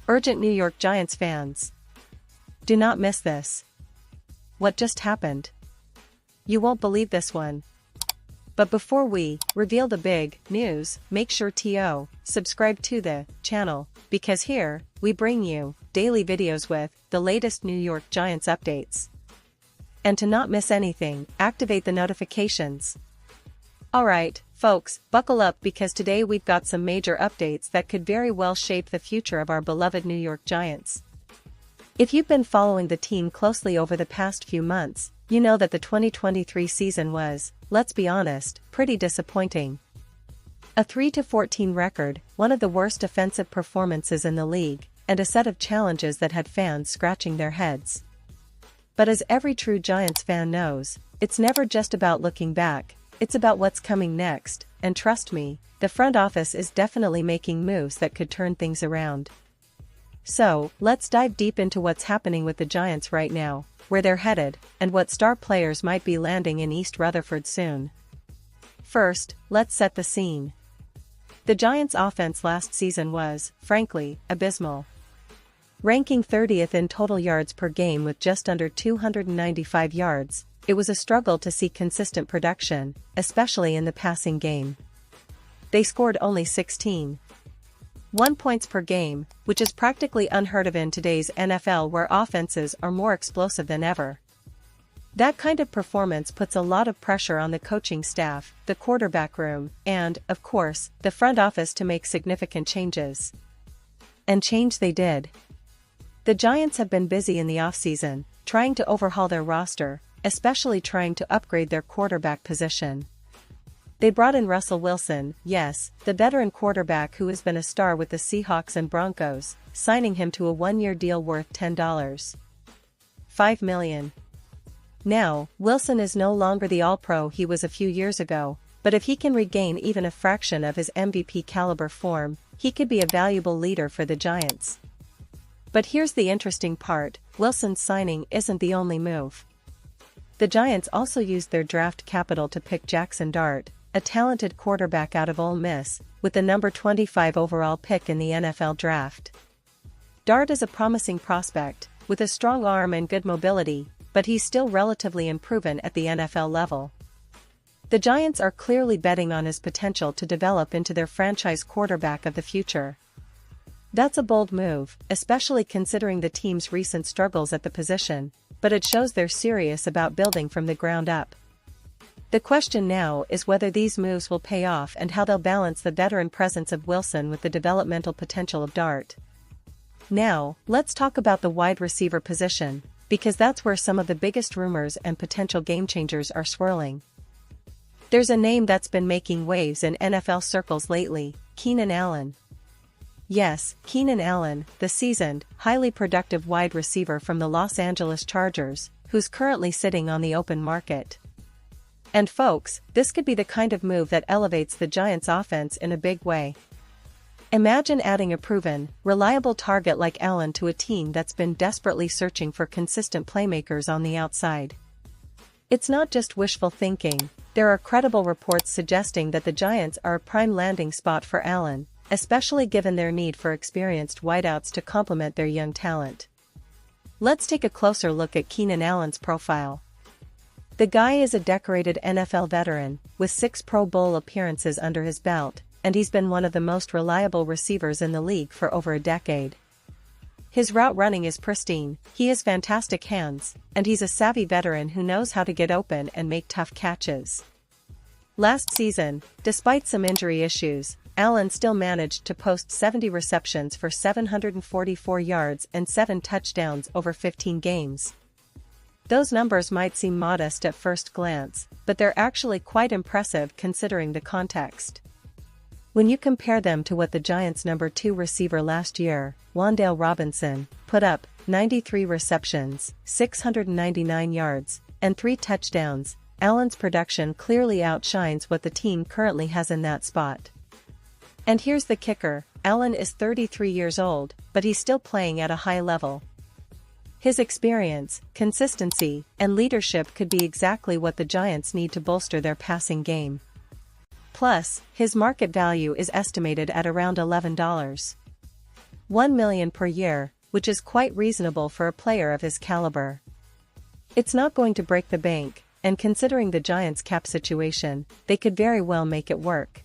Urgent New York Giants fans. Do not miss this. What just happened? You won't believe this one. But before we reveal the big news, make sure to subscribe to the channel, because here, we bring you daily videos with the latest New York Giants updates. And to not miss anything, activate the notifications. Alright, folks, buckle up because today we've got some major updates that could very well shape the future of our beloved New York Giants. If you've been following the team closely over the past few months, you know that the 2023 season was, let's be honest, pretty disappointing. A 3-14 record, one of the worst defensive performances in the league, and a set of challenges that had fans scratching their heads. But as every true Giants fan knows, it's never just about looking back, it's about what's coming next, and trust me, the front office is definitely making moves that could turn things around. So, let's dive deep into what's happening with the Giants right now, where they're headed, and what star players might be landing in East Rutherford soon. First, let's set the scene. The Giants' offense last season was, frankly, abysmal. Ranking 30th in total yards per game with just under 295 yards, it was a struggle to see consistent production, especially in the passing game. They scored only 16.1 points per game, which is practically unheard of in today's NFL where offenses are more explosive than ever. That kind of performance puts a lot of pressure on the coaching staff, the quarterback room, and, of course, the front office to make significant changes. And change they did. The Giants have been busy in the offseason, trying to overhaul their roster, especially trying to upgrade their quarterback position. They brought in Russell Wilson, yes, the veteran quarterback who has been a star with the Seahawks and Broncos, signing him to a one-year deal worth $10.5 million. Now, Wilson is no longer the All-Pro he was a few years ago, but if he can regain even a fraction of his MVP caliber form, he could be a valuable leader for the Giants. But here's the interesting part, Wilson's signing isn't the only move. The Giants also used their draft capital to pick Jackson Dart, a talented quarterback out of Ole Miss, with the number 25 overall pick in the NFL draft. Dart is a promising prospect, with a strong arm and good mobility, but he's still relatively unproven at the NFL level. The Giants are clearly betting on his potential to develop into their franchise quarterback of the future. That's a bold move, especially considering the team's recent struggles at the position, but it shows they're serious about building from the ground up. The question now is whether these moves will pay off and how they'll balance the veteran presence of Wilson with the developmental potential of Dart. Now, let's talk about the wide receiver position, because that's where some of the biggest rumors and potential game changers are swirling. There's a name that's been making waves in NFL circles lately, Keenan Allen. Yes, Keenan Allen, the seasoned, highly productive wide receiver from the Los Angeles Chargers, who's currently sitting on the open market. And folks, this could be the kind of move that elevates the Giants' offense in a big way. Imagine adding a proven, reliable target like Allen to a team that's been desperately searching for consistent playmakers on the outside. It's not just wishful thinking, there are credible reports suggesting that the Giants are a prime landing spot for Allen, especially given their need for experienced wideouts to complement their young talent. Let's take a closer look at Keenan Allen's profile. The guy is a decorated NFL veteran, with 6 Pro Bowl appearances under his belt, and he's been one of the most reliable receivers in the league for over a decade. His route running is pristine, he has fantastic hands, and he's a savvy veteran who knows how to get open and make tough catches. Last season, despite some injury issues, Allen still managed to post 70 receptions for 744 yards and 7 touchdowns over 15 games. Those numbers might seem modest at first glance, but they're actually quite impressive considering the context. When you compare them to what the Giants' number 2 receiver last year, Wan'Dale Robinson, put up, 93 receptions, 699 yards, and 3 touchdowns, Allen's production clearly outshines what the team currently has in that spot. And here's the kicker, Allen is 33 years old, but he's still playing at a high level. His experience, consistency, and leadership could be exactly what the Giants need to bolster their passing game. Plus, his market value is estimated at around $11. $1 million per year, which is quite reasonable for a player of his caliber. It's not going to break the bank, and considering the Giants' cap situation, they could very well make it work.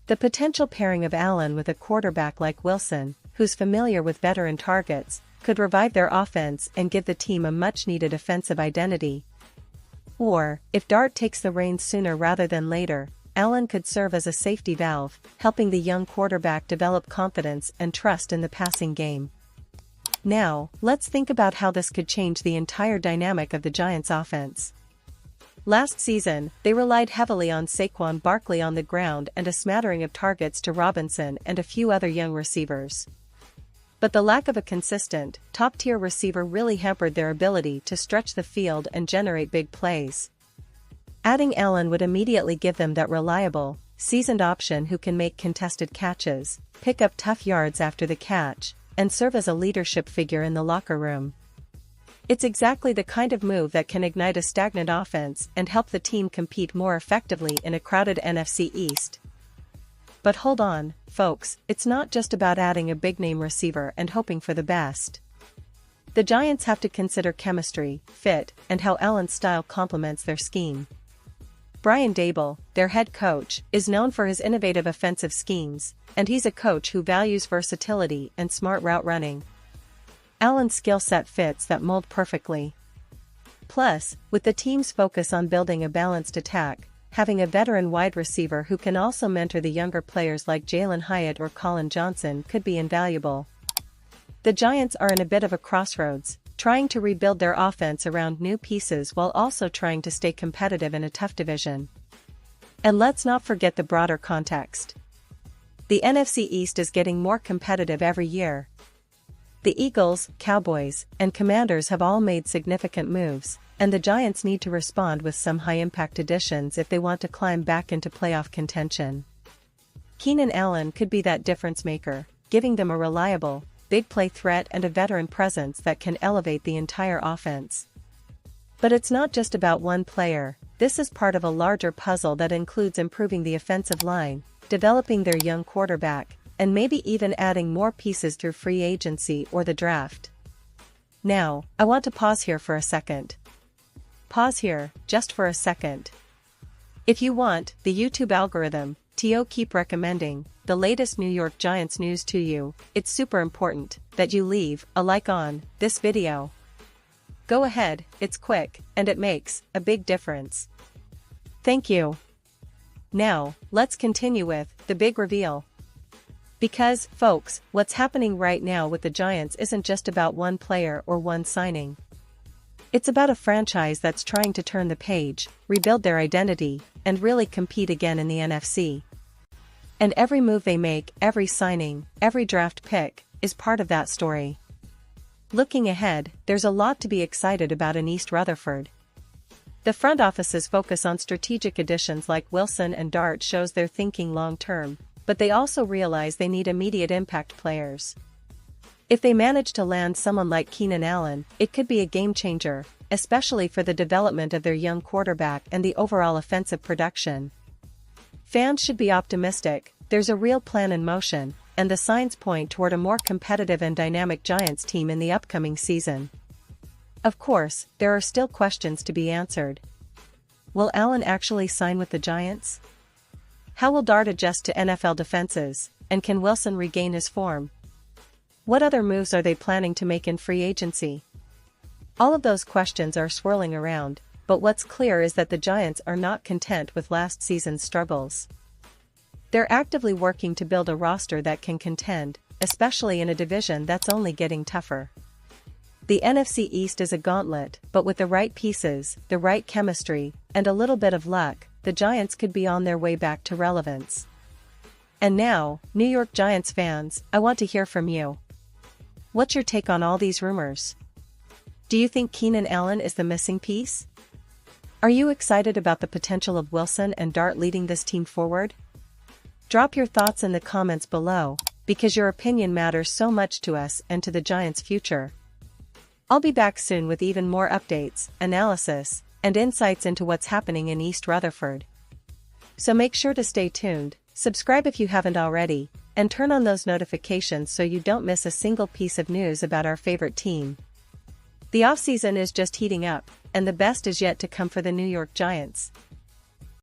The potential pairing of Allen with a quarterback like Wilson, who's familiar with veteran targets, could revive their offense and give the team a much-needed offensive identity. Or, if Dart takes the reins sooner rather than later, Allen could serve as a safety valve, helping the young quarterback develop confidence and trust in the passing game. Now, let's think about how this could change the entire dynamic of the Giants' offense. Last season, they relied heavily on Saquon Barkley on the ground and a smattering of targets to Robinson and a few other young receivers. But the lack of a consistent, top-tier receiver really hampered their ability to stretch the field and generate big plays. Adding Allen would immediately give them that reliable, seasoned option who can make contested catches, pick up tough yards after the catch, and serve as a leadership figure in the locker room. It's exactly the kind of move that can ignite a stagnant offense and help the team compete more effectively in a crowded NFC East. But hold on, folks, it's not just about adding a big-name receiver and hoping for the best. The Giants have to consider chemistry, fit, and how Allen's style complements their scheme. Brian Daboll, their head coach, is known for his innovative offensive schemes, and he's a coach who values versatility and smart route running. Allen's skill set fits that mold perfectly. Plus, with the team's focus on building a balanced attack, having a veteran wide receiver who can also mentor the younger players like Jalen Hyatt or Colin Johnson could be invaluable. The Giants are in a bit of a crossroads, trying to rebuild their offense around new pieces while also trying to stay competitive in a tough division. And let's not forget the broader context. The NFC East is getting more competitive every year. The Eagles, Cowboys, and Commanders have all made significant moves, and the Giants need to respond with some high-impact additions if they want to climb back into playoff contention. Keenan Allen could be that difference maker, giving them a reliable, big play threat and a veteran presence that can elevate the entire offense. But it's not just about one player, this is part of a larger puzzle that includes improving the offensive line, developing their young quarterback, and maybe even adding more pieces through free agency or the draft. Now, I want to pause here for a second. Pause here, just for a second. If you want the YouTube algorithm to keep recommending the latest New York Giants news to you, it's super important that you leave a like on this video. Go ahead, it's quick, and it makes a big difference. Thank you. Now, let's continue with the big reveal. Because, folks, what's happening right now with the Giants isn't just about one player or one signing. It's about a franchise that's trying to turn the page, rebuild their identity, and really compete again in the NFC. And every move they make, every signing, every draft pick, is part of that story. Looking ahead, there's a lot to be excited about in East Rutherford. The front office's focus on strategic additions like Wilson and Dart shows they're thinking long-term, but they also realize they need immediate impact players. If they manage to land someone like Keenan Allen, it could be a game-changer, especially for the development of their young quarterback and the overall offensive production. Fans should be optimistic, there's a real plan in motion, and the signs point toward a more competitive and dynamic Giants team in the upcoming season. Of course, there are still questions to be answered. Will Allen actually sign with the Giants? How will Dart adjust to NFL defenses, and can Wilson regain his form? What other moves are they planning to make in free agency? All of those questions are swirling around, but what's clear is that the Giants are not content with last season's struggles. They're actively working to build a roster that can contend, especially in a division that's only getting tougher. The NFC East is a gauntlet, but with the right pieces, the right chemistry, and a little bit of luck, the Giants could be on their way back to relevance. And now, New York Giants fans, I want to hear from you. What's your take on all these rumors? Do you think Keenan Allen is the missing piece? Are you excited about the potential of Wilson and Dart leading this team forward? Drop your thoughts in the comments below, because your opinion matters so much to us and to the Giants' future. I'll be back soon with even more updates, analysis, and insights into what's happening in East Rutherford. So make sure to stay tuned, subscribe if you haven't already, and turn on those notifications so you don't miss a single piece of news about our favorite team. The offseason is just heating up, and the best is yet to come for the New York Giants.